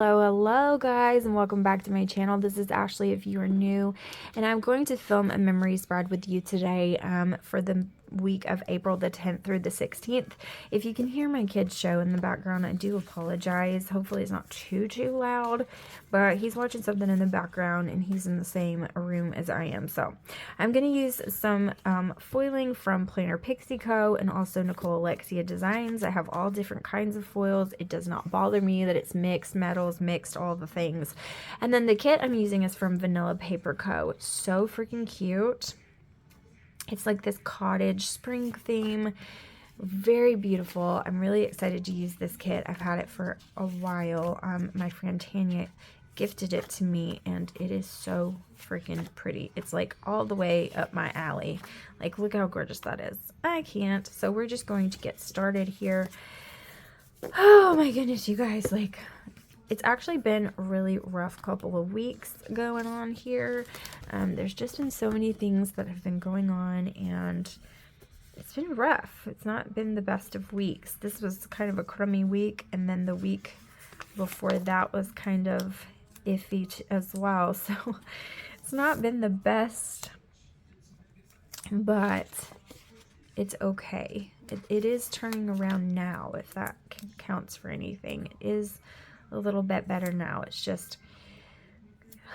Hello guys, and welcome back to my channel. This is Ashley if you are new, and I'm going to film a memory spread with you today for the week of April the 10th through the 16th. If you can hear my kids show in the background, I do apologize. Hopefully it's not too loud, but he's watching something in the background and he's in the same room as I am. So I'm going to use some foiling from Planner Pixie Co. and also Nicole Alexia Designs. I have all different kinds of foils. It does not bother me that it's mixed metals, mixed all the things. And then the kit I'm using is from Vanilla Paper Co. It's so freaking cute. It's like this cottage spring theme. Very beautiful. I'm really excited to use this kit. I've had it for a while. My friend Tanya gifted it to me and it is so freaking pretty. It's like all the way up my alley. Like, look how gorgeous that is. I can't. So we're just going to get started here. Oh my goodness, you guys, like, it's actually been a really rough couple of weeks going on here. There's just been so many things that have been going on, and it's been rough. It's not been the best of weeks. This was kind of a crummy week, and then the week before that was kind of iffy as well. So it's not been the best, but it's okay. It is turning around now, if that counts for anything. It is a little bit better now. It's just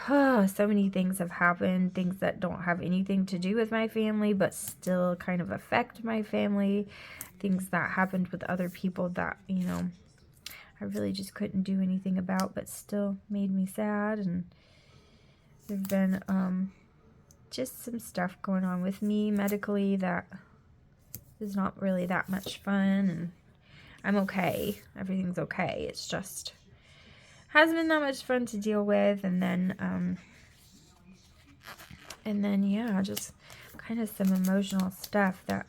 so many things have happened, things that don't have anything to do with my family but still kind of affect my family, things that happened with other people that, you know, I really just couldn't do anything about but still made me sad. And there've been just some stuff going on with me medically that is not really that much fun, and I'm okay. Everything's okay. It's just hasn't been that much fun to deal with. And then yeah, just kind of some emotional stuff that,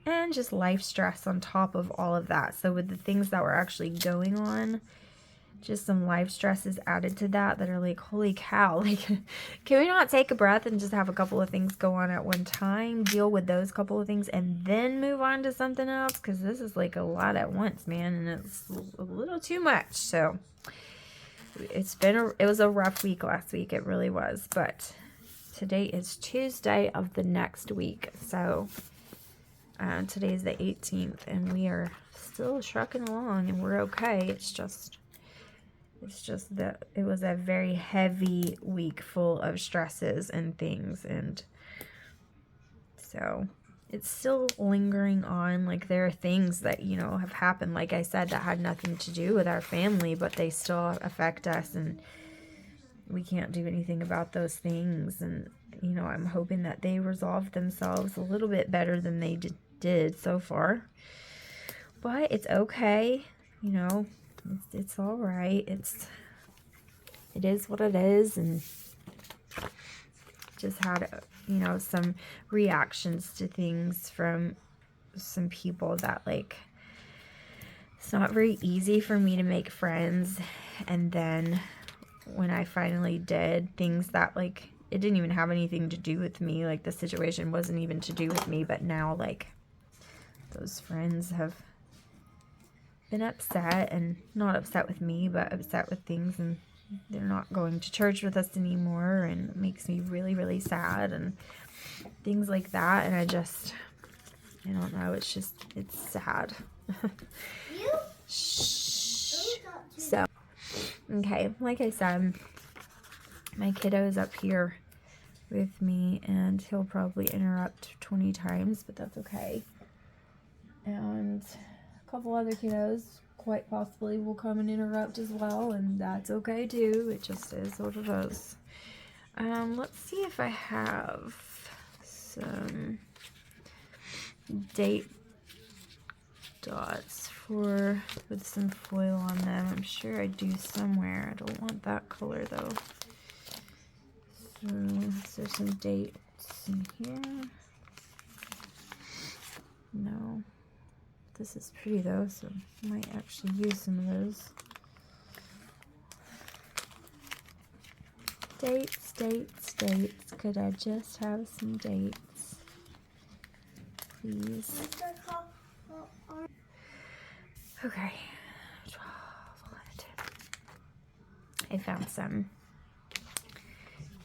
and just life stress on top of all of that. So with the things that were actually going on, just some life stresses added to that are like, holy cow, like, can we not take a breath and just have a couple of things go on at one time, deal with those couple of things, and then move on to something else? Because this is like a lot at once, man, and it's a little too much. So it was a rough week last week. It really was. But today is Tuesday of the next week. So today is the 18th, and we are still trucking along, and we're okay. It's just that it was a very heavy week full of stresses and things, and so it's still lingering on. Like, there are things that, you know, have happened, like I said, that had nothing to do with our family, but they still affect us, and we can't do anything about those things. And, you know, I'm hoping that they resolve themselves a little bit better than they did so far. But it's okay, you know, it's all right. It is what it is. And just had, you know, some reactions to things from some people that, like, it's not very easy for me to make friends. And then when I finally did, things that, like, it didn't even have anything to do with me, like, the situation wasn't even to do with me, but now, like, those friends have been upset, and not upset with me, but upset with things, and they're not going to church with us anymore, and it makes me really, really sad, and things like that. And I don't know, it's sad. Shh. So, okay, like I said, my kiddo is up here with me, and he'll probably interrupt 20 times, but that's okay. And a couple other kiddos quite possibly will come and interrupt as well, and that's okay too. It just is what it is. Let's see if I have some date dots with some foil on them. I'm sure I do somewhere. I don't want that color though. So there's some dates in here. No. This is pretty though, so I might actually use some of those. Dates, dates, dates. Could I just have some dates, please? Okay. 12, 11, 10, I found some.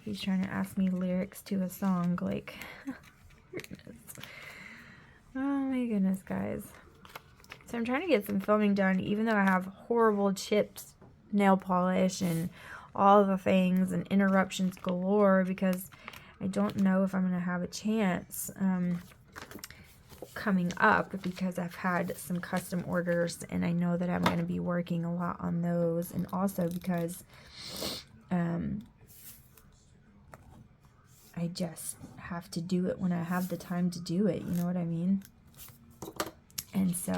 He's trying to ask me lyrics to a song, like, oh my goodness, guys. So I'm trying to get some filming done, even though I have horrible chipped nail polish and all the things and interruptions galore, because I don't know if I'm going to have a chance coming up, because I've had some custom orders and I know that I'm going to be working a lot on those, and also because I just have to do it when I have the time to do it, you know what I mean? And so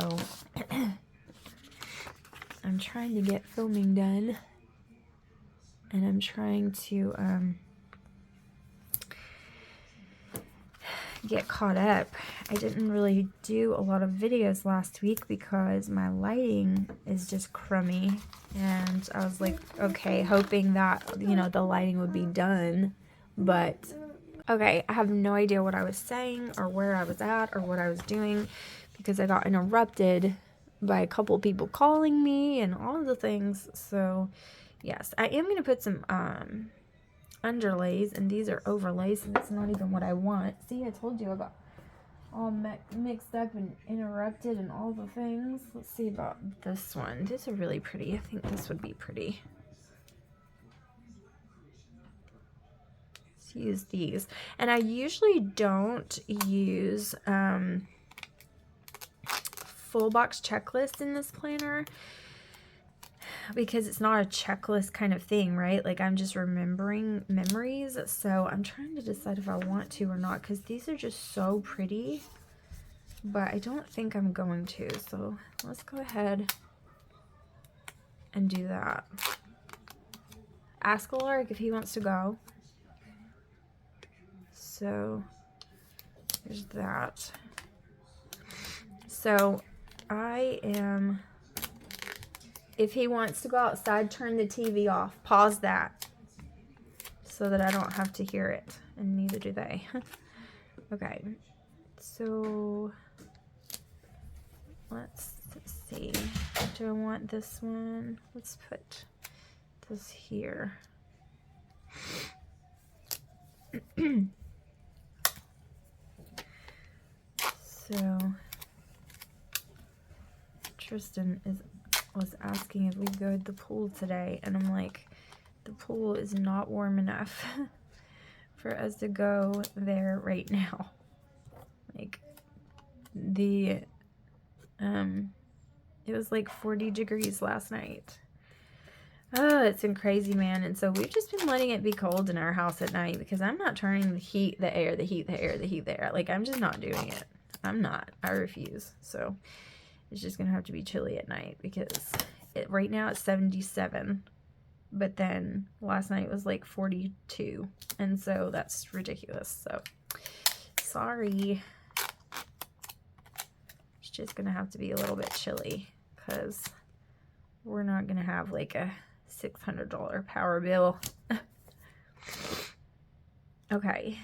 I'm trying to get filming done, and I'm trying to get caught up. I didn't really do a lot of videos last week because my lighting is just crummy, and I was like, okay, hoping that, you know, the lighting would be done, but okay, I have no idea what I was saying or where I was at or what I was doing, because I got interrupted by a couple people calling me and all of the things. So yes, I am going to put some underlays, and these are overlays, and it's not even what I want. See, I told you I got all mixed up and interrupted and all the things. Let's see about this one. These are really pretty. I think this would be pretty. Let's use these. And I usually don't use full box checklist in this planner, because it's not a checklist kind of thing, right? Like, I'm just remembering memories. So I'm trying to decide if I want to or not, because these are just so pretty, but I don't think I'm going to. So let's go ahead and do that. Ask Alaric if he wants to go. So there's that. So I am, if he wants to go outside, turn the TV off. Pause that so that I don't have to hear it, and neither do they. Okay, so let's see. Do I want this one? Let's put this here. So Tristan was asking if we go to the pool today, and I'm like, the pool is not warm enough for us to go there right now. Like, the it was like 40 degrees last night. Oh, it's been crazy, man. And so we've just been letting it be cold in our house at night, because I'm not turning the heat, the air, the heat, the air, the heat, the air. Like, I'm just not doing it. I'm not. I refuse. So it's just gonna have to be chilly at night, because right now it's 77, but then last night was like 42, and so that's ridiculous. So sorry, it's just gonna have to be a little bit chilly, because we're not gonna have like a $600 power bill. Okay,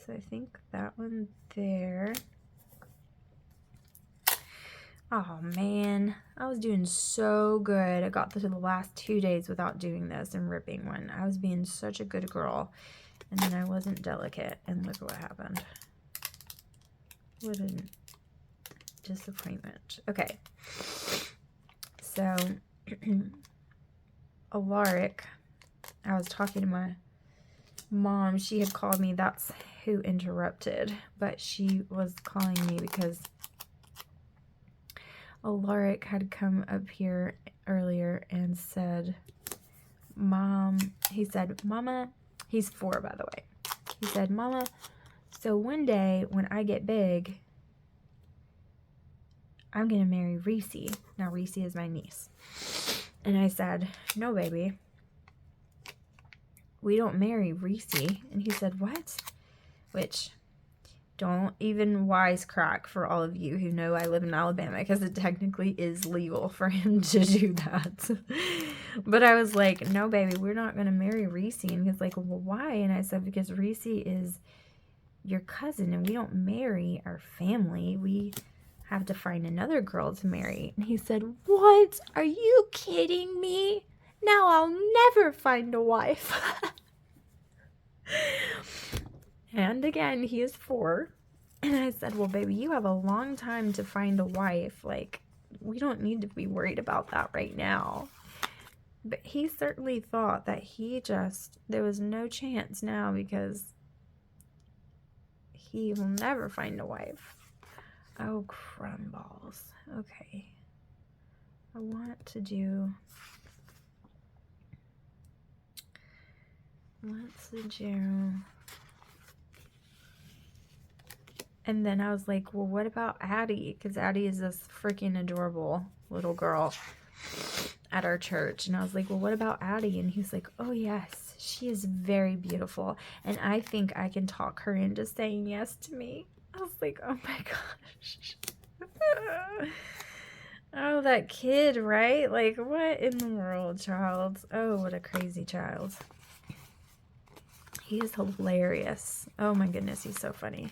so I think that one there. Oh man, I was doing so good. I got to the last 2 days without doing this and ripping one. I was being such a good girl, and then I wasn't delicate, and look what happened. What a disappointment. Okay, so Alaric, I was talking to my mom. She had called me. That's who interrupted, but she was calling me because Alaric had come up here earlier and said, Mom, he said, Mama, he's 4, by the way. He said, Mama, so one day when I get big, I'm going to marry Reese. Now, Reese is my niece. And I said, no, baby, we don't marry Reese. And he said, what? Which, don't even wisecrack for all of you who know I live in Alabama, because it technically is legal for him to do that. But I was like, no, baby, we're not going to marry Reese. And he's like, well, why? And I said, because Reese is your cousin, and we don't marry our family. We have to find another girl to marry. And he said, what? Are you kidding me? Now I'll never find a wife. And again, he is 4. And I said, well, baby, you have a long time to find a wife. Like, we don't need to be worried about that right now. But he certainly thought that there was no chance now because he will never find a wife. Oh, crumballs. Okay. I want to do... And then I was like, well, what about Addie? Because Addie is this freaking adorable little girl at our church. And I was like, well, what about Addie? And he's like, oh, yes, she is very beautiful. And I think I can talk her into saying yes to me. I was like, oh, my gosh. Oh, that kid, right? Like, what in the world, child? Oh, what a crazy child. He is hilarious. Oh, my goodness, he's so funny.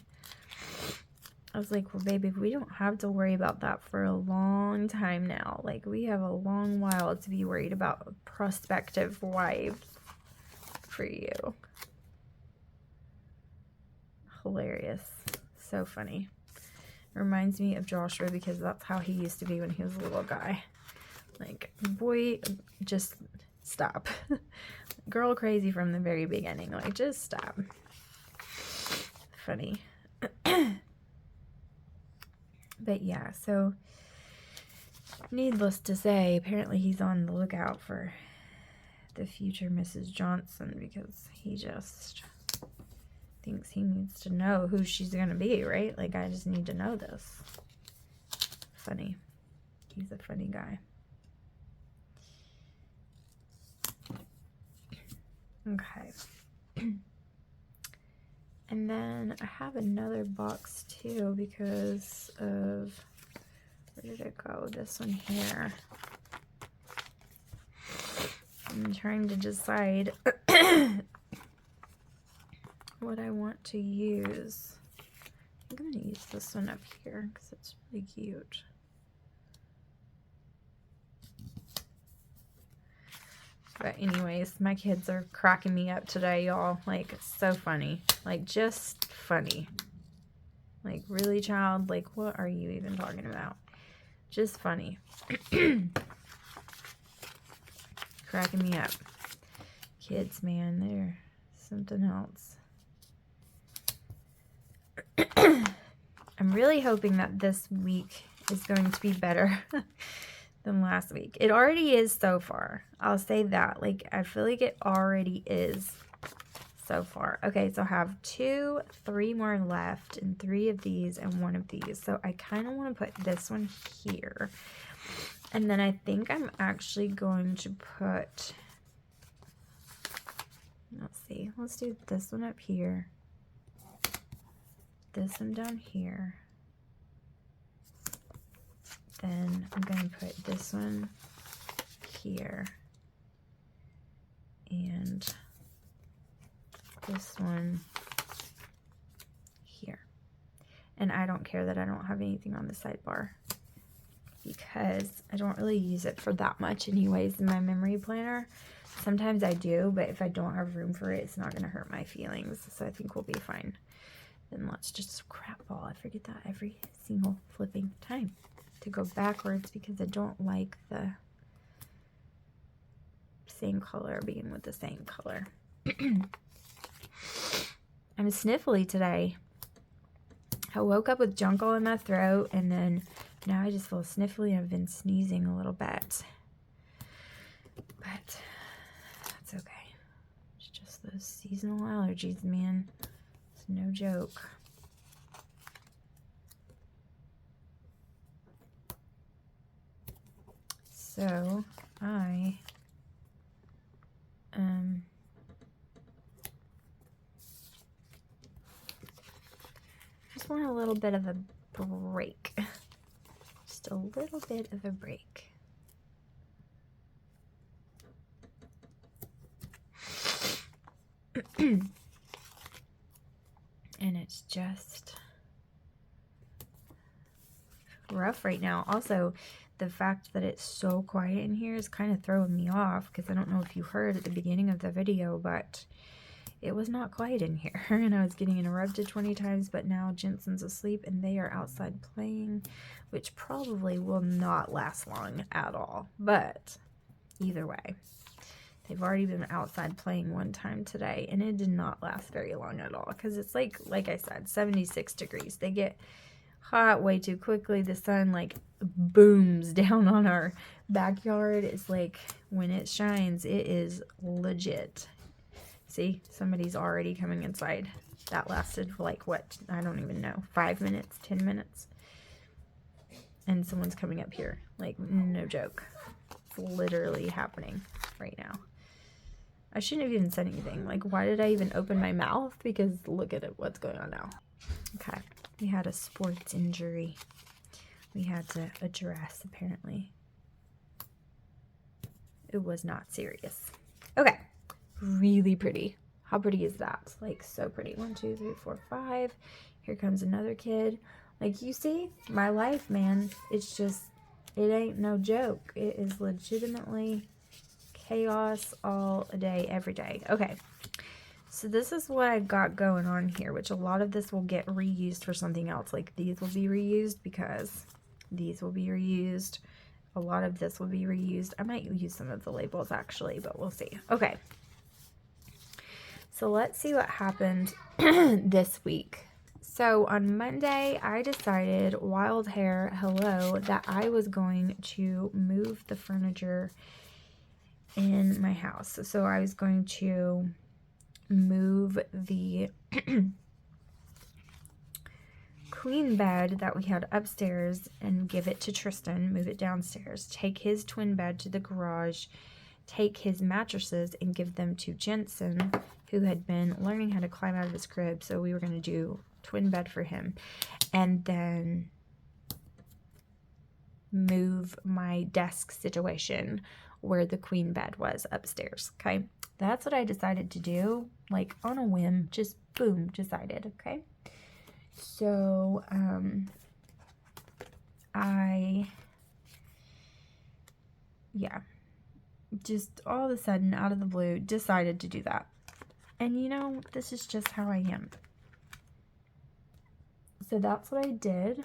I was like, well, baby, we don't have to worry about that for a long time now. Like, we have a long while to be worried about a prospective wife for you. Hilarious. So funny. Reminds me of Joshua because that's how he used to be when he was a little guy. Like, boy, just stop. Girl crazy from the very beginning. Like, just stop. Funny. But yeah, so needless to say, apparently he's on the lookout for the future Mrs. Johnson because he just thinks he needs to know who she's going to be, right? Like, I just need to know this. Funny. He's a funny guy. Okay. And then I have another box too because of, where did it go? This one here. I'm trying to decide what I want to use. I'm going to use this one up here because it's really cute. But anyways, my kids are cracking me up today, y'all. Like, so funny. Like, just funny. Like, really, child? Like, what are you even talking about? Just funny. Cracking me up. Kids, man, they're something else. I'm really hoping that this week is going to be better than last week. It already is so far. I'll say that. Like, I feel like it already is so far. Okay, so I have 3 more left, and 3 of these and 1 of these. So I kind of want to put this one here. And then I think I'm actually going to put, let's see, let's do this one up here. This one down here. Then I'm going to put this one here. And this one here. And I don't care that I don't have anything on the sidebar because I don't really use it for that much anyways in my memory planner. Sometimes I do, but if I don't have room for it, it's not going to hurt my feelings. So I think we'll be fine. Then let's just crap ball. I forget that every single flipping time. To go backwards because I don't like the same color being with the same color. I'm sniffly today. I woke up with junk all in my throat and then now I just feel sniffly and I've been sneezing a little bit. But that's okay. It's just those seasonal allergies, man. It's no joke. So I just want a little bit of a break. Just a little bit of a break. And it's just rough right now. Also, the fact that it's so quiet in here is kind of throwing me off, because I don't know if you heard at the beginning of the video, but it was not quiet in here, and I was getting interrupted 20 times, but now Jensen's asleep and they are outside playing, which probably will not last long at all, but either way, they've already been outside playing one time today, and it did not last very long at all, because it's like I said, 76 degrees. They get hot way too quickly. The sun like booms down on our backyard. It's like when it shines, it is legit. See, somebody's already coming inside. That lasted for like, what? I don't even know. 5 minutes, 10 minutes. And someone's coming up here. Like, no joke. It's literally happening right now. I shouldn't have even said anything. Like, why did I even open my mouth? Because look at it, what's going on now. Okay, we had a sports injury we had to address, apparently. It was not serious. Okay. Really pretty. How pretty is that? Like, so pretty. 1, 2, 3, 4, 5. Here comes another kid. Like, you see, my life, man, it's just, it ain't no joke. It is legitimately chaos all day, every day. Okay, so this is what I got going on here, which a lot of this will get reused for something else. Like, these will be reused because these will be reused. A lot of this will be reused. I might use some of the labels, actually, but we'll see. Okay. So let's see what happened this week. So on Monday, I decided, wild hair, hello, that I was going to move the furniture in my house. So I was going to move the queen bed that we had upstairs and give it to Tristan, move it downstairs, take his twin bed to the garage, take his mattresses and give them to Jensen, who had been learning how to climb out of his crib. So we were going to do twin bed for him, and then move my desk situation where the queen bed was upstairs. Okay, that's what I decided to do, like on a whim, just boom, decided. Okay, so just all of a sudden, out of the blue, decided to do that. And you know, this is just how I am. So that's what I did.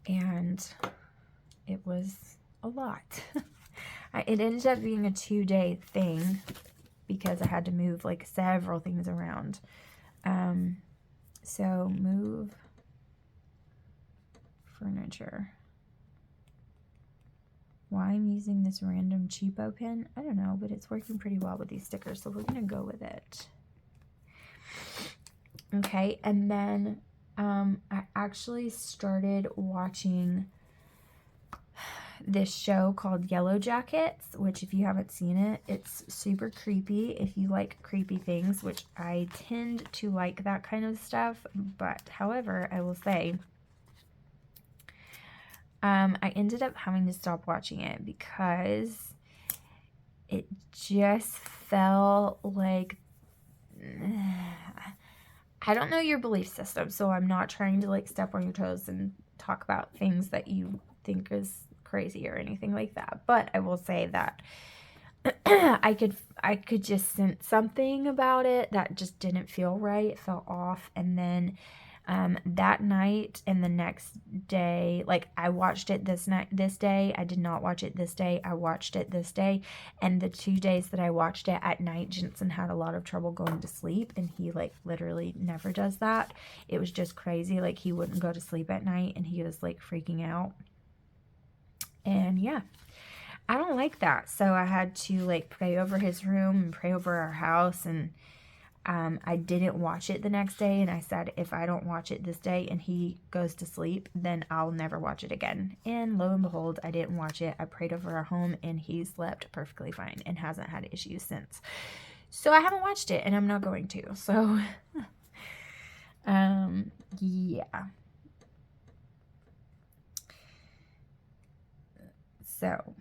And it was a lot. It ended up being a 2-day thing because I had to move like several things around. So move furniture. Why I'm using this random cheapo pen, I don't know, but it's working pretty well with these stickers, so we're gonna go with it. Okay, and then I actually started watching this show called Yellow Jackets, which if you haven't seen it, it's super creepy if you like creepy things, which I tend to like that kind of stuff. But however, I will say I ended up having to stop watching it because it just felt like, I don't know your belief system, so I'm not trying to like step on your toes and talk about things that you think is crazy or anything like that. But I will say that I could just sense something about it that just didn't feel right. It felt off. And then that night and the next day, like I watched it this day. I did not watch it this day. I watched it this day. And the 2 days that I watched it at night, Jensen had a lot of trouble going to sleep, and he like literally never does that. It was just crazy. Like he wouldn't go to sleep at night and he was like freaking out. And yeah, I don't like that. So I had to like pray over his room and pray over our house, and I didn't watch it the next day, and I said, if I don't watch it this day and he goes to sleep, then I'll never watch it again. And lo and behold, I didn't watch it. I prayed over our home, and he slept perfectly fine and hasn't had issues since. So I haven't watched it, and I'm not going to. So, yeah. So,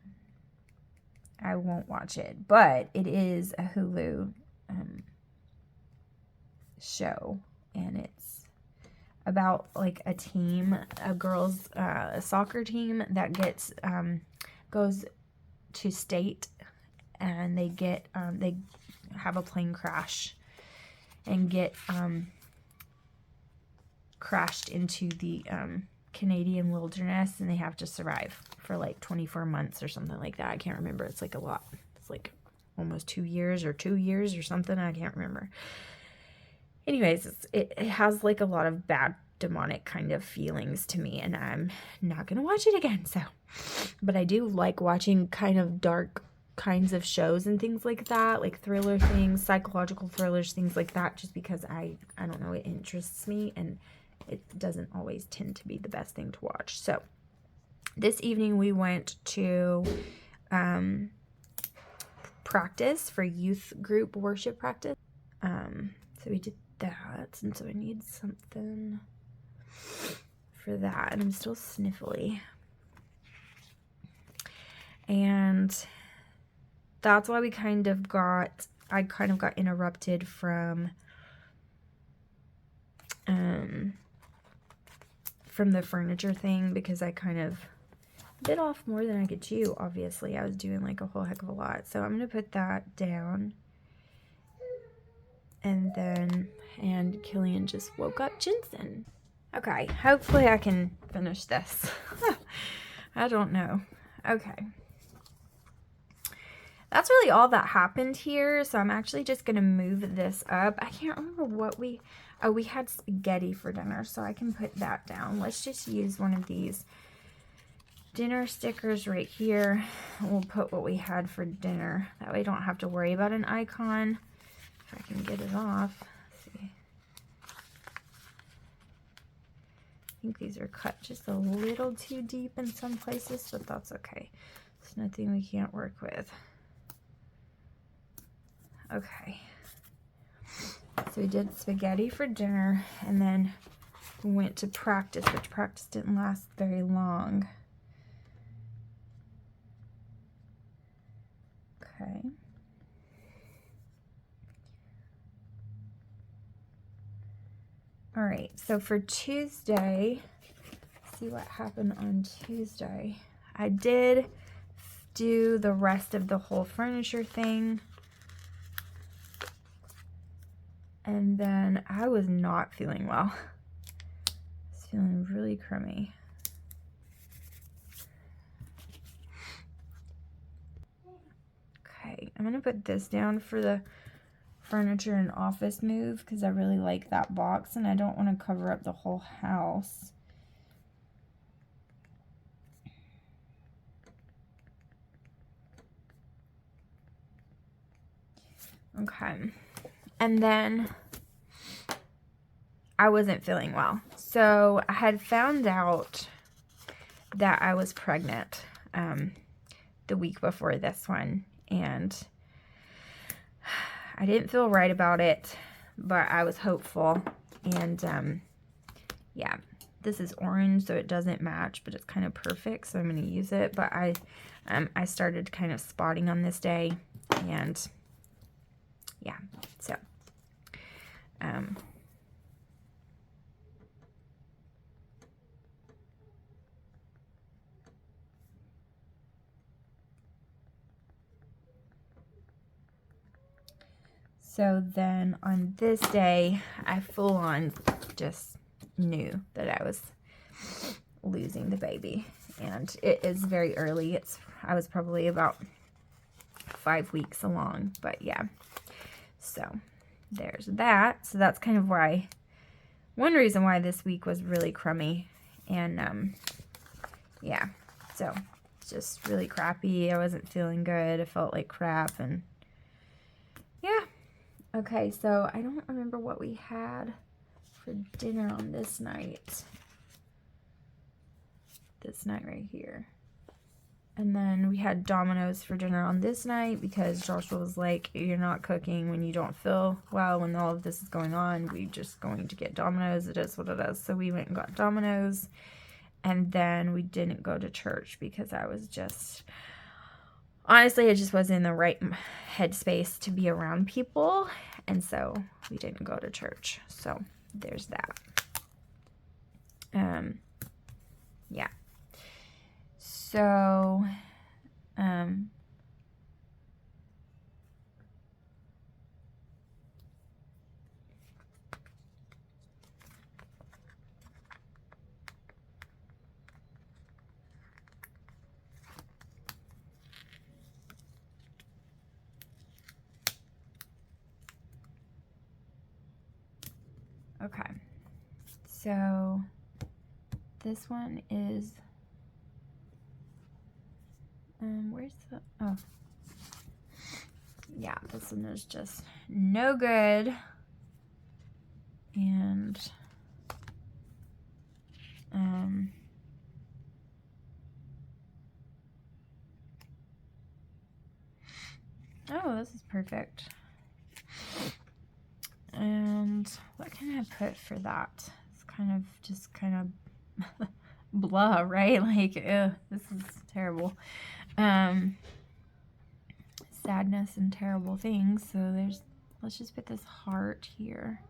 I won't watch it, but it is a Hulu show, and it's about like a team, a girls soccer team that gets goes to state, and they get they have a plane crash and get crashed into the Canadian wilderness, and they have to survive for like 24 months or something like that. I can't remember. It's like a lot. It's like almost 2 years or something. I can't remember. Anyways, it has like a lot of bad demonic kind of feelings to me, and I'm not gonna watch it again. So, but I do like watching kind of dark kinds of shows and things like that, like thriller things, psychological thrillers, things like that, just because I don't know, it interests me, and it doesn't always tend to be the best thing to watch. So this evening we went to practice for youth group worship practice. So we did that, and so I need something for that, and I'm still sniffly, and that's why I kind of got interrupted from the furniture thing, because I kind of bit off more than I could chew. Obviously, I was doing like a whole heck of a lot. So I'm gonna put that down, and Killian just woke up Jensen. Okay, hopefully I can finish this. I don't know. Okay. That's really all that happened here. So I'm actually just going to move this up. I can't remember what we had spaghetti for dinner, so I can put that down. Let's just use one of these dinner stickers right here. We'll put what we had for dinner. That way I don't have to worry about an icon. If I can get it off. Let's see. I think these are cut just a little too deep in some places, but that's okay. It's nothing we can't work with. Okay. So we did spaghetti for dinner, and then we went to practice, which practice didn't last very long. Okay. All right, so for Tuesday, let's see what happened on Tuesday. I did do the rest of the whole furniture thing. And then I was not feeling well. I was feeling really crummy. Okay, I'm going to put this down for the furniture and office move, because I really like that box, and I don't want to cover up the whole house. Okay. And then I wasn't feeling well. So I had found out that I was pregnant the week before this one. And I didn't feel right about it, but I was hopeful. And yeah, this is orange, so it doesn't match, but it's kind of perfect. So I'm going to use it. But I started kind of spotting on this day. And yeah, so so then on this day, I full on just knew that I was losing the baby. And it is very early. I was probably about 5 weeks along, but yeah. So there's that. So that's kind of why, one reason why this week was really crummy. And yeah, so it's just really crappy. I wasn't feeling good. I felt like crap, and yeah. Okay, so I don't remember what we had for dinner on this night. This night right here. And then we had Domino's for dinner on this night, because Joshua was like, you're not cooking when you don't feel well, when all of this is going on. We're just going to get Domino's. It is what it is. So we went and got Domino's. And then we didn't go to church, because I was just, honestly, I just wasn't in the right headspace to be around people. And so we didn't go to church. So there's that. Yeah. So, okay. So, this one is, where's the, oh, yeah, this one is just no good. And, oh, this is perfect. And what can I put for that? It's kind of just kind of blah, right? Like, ugh, this is terrible. Sadness and terrible things. So let's just put this heart here.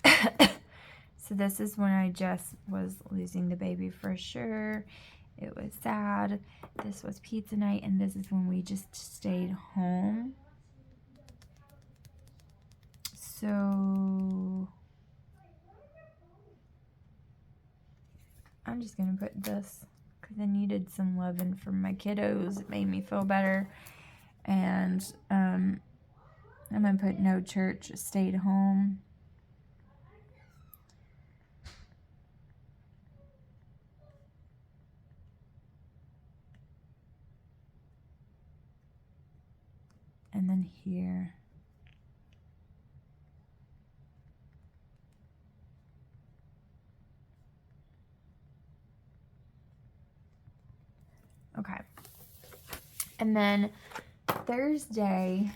So this is when I just was losing the baby for sure. It was sad. This was pizza night, and this is when we just stayed home. So I'm just gonna put this because I needed some loving from my kiddos. It made me feel better. And I'm gonna put no church, stayed home. And then here. Okay. And then Thursday,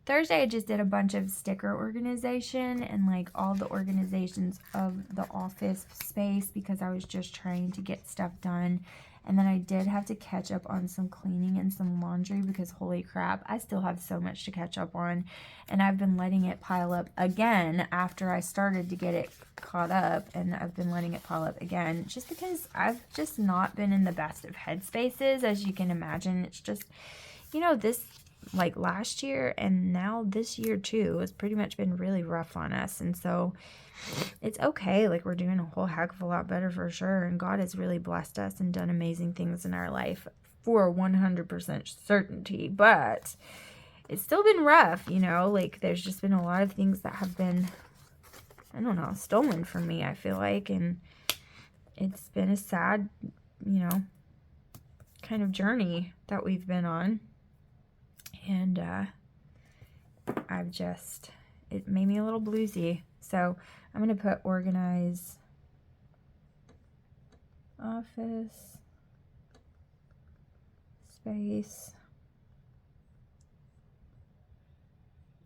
I just did a bunch of sticker organization and like all the organizations of the office space because I was just trying to get stuff done. And then I did have to catch up on some cleaning and some laundry because holy crap, I still have so much to catch up on. And I've been letting it pile up again after I started to get it caught up, and I've been letting it pile up again just because I've just not been in the best of headspaces, as you can imagine. It's just, you know, this like last year and now this year too has pretty much been really rough on us. And so it's okay. Like, we're doing a whole heck of a lot better for sure. And God has really blessed us and done amazing things in our life for 100% certainty. But it's still been rough, you know, like there's just been a lot of things that have been, I don't know, stolen from me, I feel like. And it's been a sad, you know, kind of journey that we've been on. And I've just, it made me a little bluesy. So I'm going to put organize office space.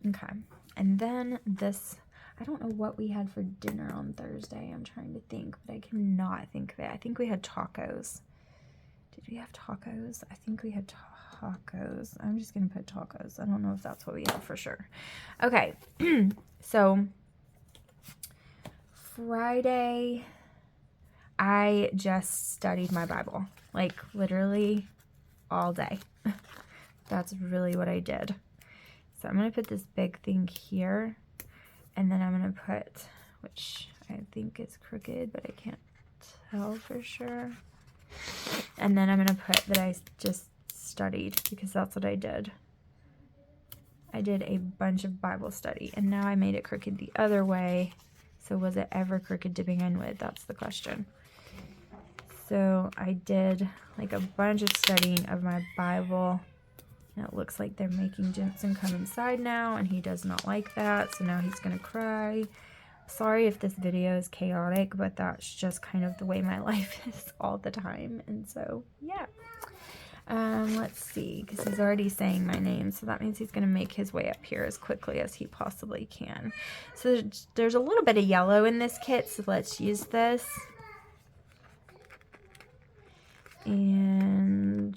Okay. And then this, I don't know what we had for dinner on Thursday. I'm trying to think, but I cannot think of it. I think we had tacos. Did we have tacos? I think we had tacos. I'm just going to put tacos. I don't know if that's what we had for sure. Okay. So Friday, I just studied my Bible, like literally all day. That's really what I did. So I'm going to put this big thing here, and then I'm going to put, which I think is crooked, but I can't tell for sure. And then I'm going to put that I just studied, because that's what I did. I did a bunch of Bible study, and now I made it crooked the other way. So was it ever crooked to begin with? That's the question. So I did like a bunch of studying of my Bible. And it looks like they're making Jensen come inside now, and he does not like that. So now he's going to cry. Sorry if this video is chaotic, but that's just kind of the way my life is all the time. And so, yeah. Let's see, because he's already saying my name, so that means he's going to make his way up here as quickly as he possibly can. So there's a little bit of yellow in this kit, so let's use this. And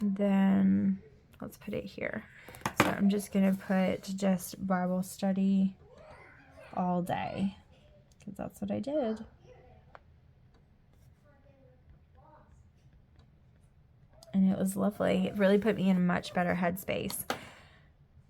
then let's put it here. So I'm just going to put just Bible study all day, because that's what I did. And it was lovely. It really put me in a much better headspace.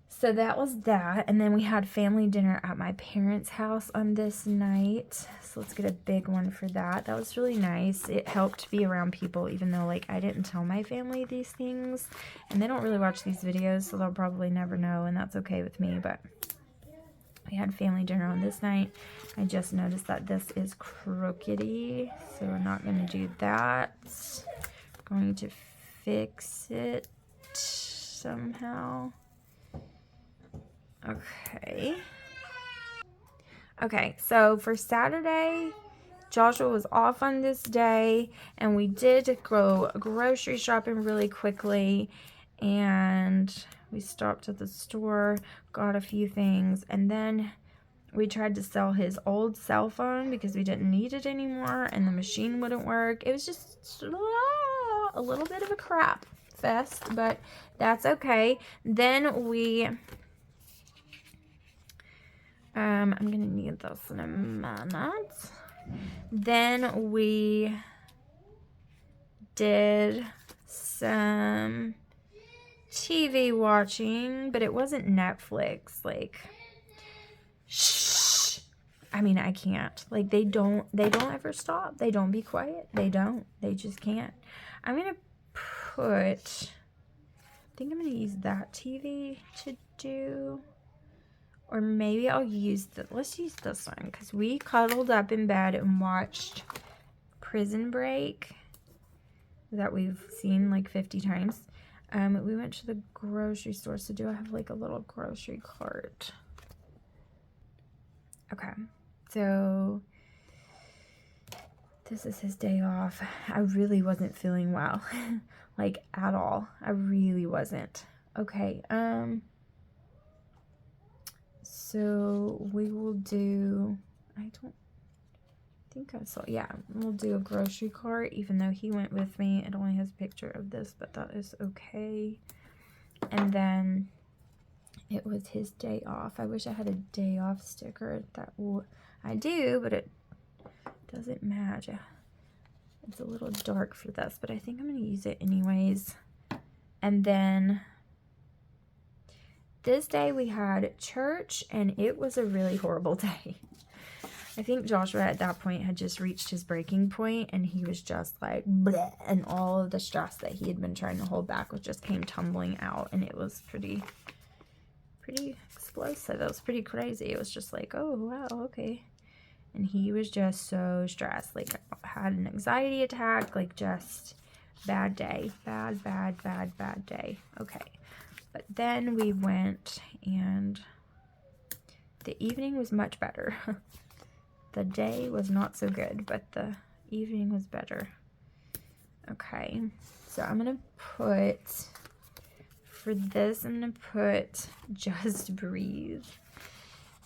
So that was that. And then we had family dinner at my parents' house on this night. So let's get a big one for that. That was really nice. It helped be around people, even though like I didn't tell my family these things. And they don't really watch these videos, so they'll probably never know, and that's okay with me. But we had family dinner on this night. I just noticed that this is crookedy, so we're not going to do that. I'm going to fix it somehow. Okay, so for Saturday, Joshua was off on this day, and we did go grocery shopping really quickly, and we stopped at the store, got a few things, and then we tried to sell his old cell phone because we didn't need it anymore, and the machine wouldn't work. It was just a little bit of a crap fest, but that's okay. Then we... I'm gonna need this in a minute. Then we did some TV watching, but it wasn't Netflix. Like, shh. I mean, I can't. Like, they don't ever stop. They don't be quiet. They don't. They just can't. I'm gonna I think I'm gonna use that TV to do. Or maybe I'll use let's use this one, because we cuddled up in bed and watched Prison Break that we've seen like 50 times. We went to the grocery store, so do I have like a little grocery cart? Okay, so this is his day off. I really wasn't feeling well, like at all. I really wasn't. Okay, so we will do, I don't think I saw, yeah, we'll do a grocery cart, even though he went with me. It only has a picture of this, but that is okay. And then it was his day off. I wish I had a day off sticker. I do, but it doesn't match. It's a little dark for this, but I think I'm going to use it anyways. And then this day we had church, and it was a really horrible day. I think Joshua at that point had just reached his breaking point, and he was just like, bleh, and all of the stress that he had been trying to hold back just came tumbling out, and it was pretty explosive. It was pretty crazy. It was just like, oh, wow, okay. And he was just so stressed, like had an anxiety attack, like just bad day, bad day. Okay. But then we went, and the evening was much better. The day was not so good, but the evening was better. Okay, so I'm going to put, for this, I'm going to put Just Breathe,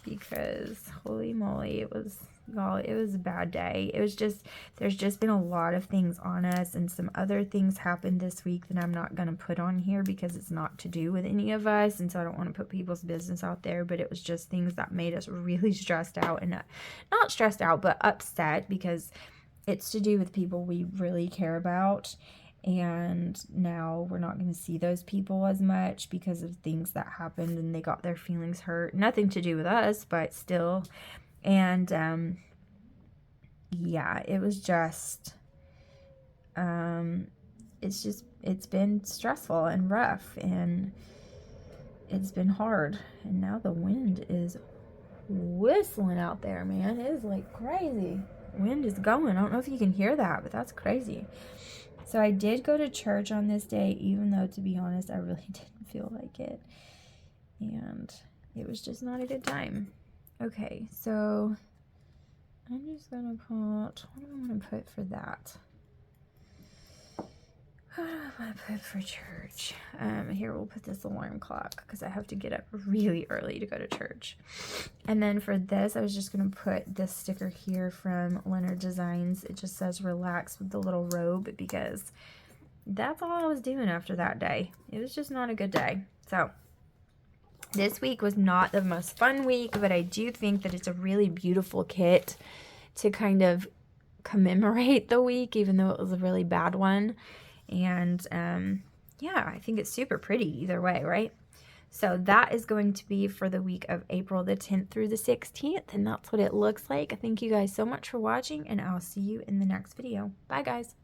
because holy moly, it was, y'all, it was a bad day. It was just, there's just been a lot of things on us, and some other things happened this week that I'm not going to put on here because it's not to do with any of us, and so I don't want to put people's business out there, but it was just things that made us really stressed out, and not stressed out, but upset, because it's to do with people we really care about. And now we're not going to see those people as much because of things that happened, and they got their feelings hurt. Nothing to do with us, but still. And yeah, it was just, it's been stressful and rough, and it's been hard. And now the wind is whistling out there, man. It is like crazy. Wind is going. I don't know if you can hear that, but that's crazy. So I did go to church on this day, even though, to be honest, I really didn't feel like it. And it was just not a good time. Okay, so I'm just going to put, what do I want to put for that? What do I want to put for church? Here, we'll put this alarm clock, because I have to get up really early to go to church. And then for this, I was just going to put this sticker here from Leonard Designs. It just says relax with the little robe, because that's all I was doing after that day. It was just not a good day. So this week was not the most fun week, but I do think that it's a really beautiful kit to kind of commemorate the week, even though it was a really bad one. And yeah, I think it's super pretty either way, right? So that is going to be for the week of April the 10th through the 16th, and that's what it looks like. Thank you guys so much for watching, and I'll see you in the next video. Bye, guys.